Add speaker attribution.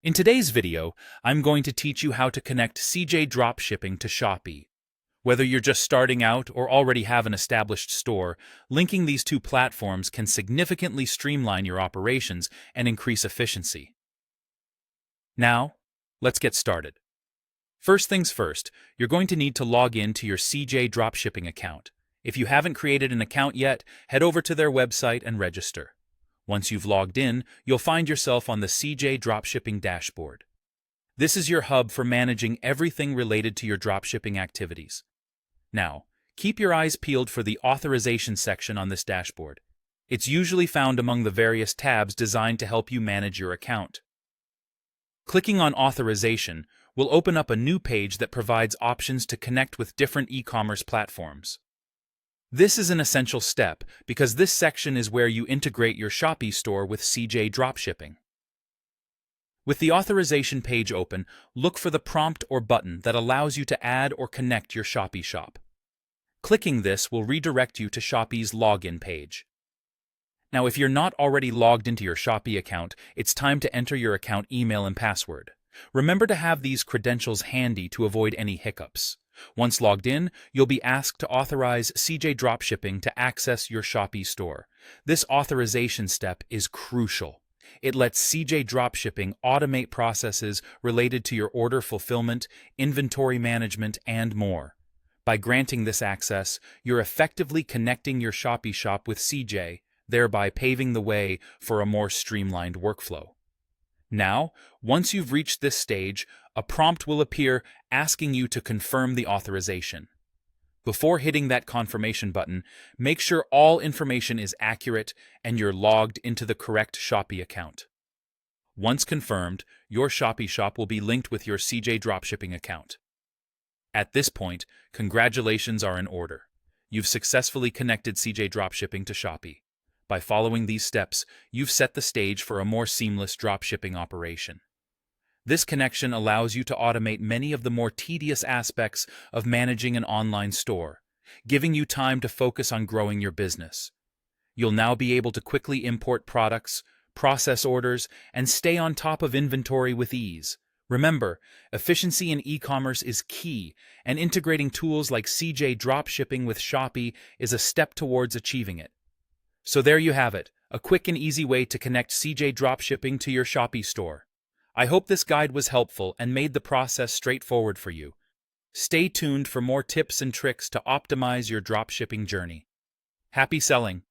Speaker 1: In today's video, I'm going to teach you how to connect CJ Dropshipping to Shopee. Whether you're just starting out or already have an established store, linking these two platforms can significantly streamline your operations and increase efficiency. Now, let's get started. First things first, you're going to need to log in to your CJ Dropshipping account. If you haven't created an account yet, head over to their website and register. Once you've logged in, you'll find yourself on the CJ Dropshipping dashboard. This is your hub for managing everything related to your dropshipping activities. Now, keep your eyes peeled for the authorization section on this dashboard. It's usually found among the various tabs designed to help you manage your account. Clicking on Authorization will open up a new page that provides options to connect with different e-commerce platforms. This is an essential step because this section is where you integrate your Shopee store with CJ Dropshipping. With the authorization page open, look for the prompt or button that allows you to add or connect your Shopee shop. Clicking this will redirect you to Shopee's login page. Now, if you're not already logged into your Shopee account, it's time to enter your account email and password. Remember to have these credentials handy to avoid any hiccups. Once logged in, you'll be asked to authorize CJ Dropshipping to access your Shopee store. This authorization step is crucial. It lets CJ Dropshipping automate processes related to your order fulfillment, inventory management, and more. By granting this access, you're effectively connecting your Shopee shop with CJ, thereby paving the way for a more streamlined workflow. Now, once you've reached this stage, a prompt will appear asking you to confirm the authorization. Before hitting that confirmation button, make sure all information is accurate and you're logged into the correct Shopee account. Once confirmed, your Shopee shop will be linked with your CJ Dropshipping account. At this point, congratulations are in order. You've successfully connected CJ Dropshipping to Shopee. By following these steps, you've set the stage for a more seamless dropshipping operation. This connection allows you to automate many of the more tedious aspects of managing an online store, giving you time to focus on growing your business. You'll now be able to quickly import products, process orders, and stay on top of inventory with ease. Remember, efficiency in e-commerce is key, and integrating tools like CJ Dropshipping with Shopee is a step towards achieving it. So there you have it, a quick and easy way to connect CJ Dropshipping to your Shopee store. I hope this guide was helpful and made the process straightforward for you. Stay tuned for more tips and tricks to optimize your dropshipping journey. Happy selling!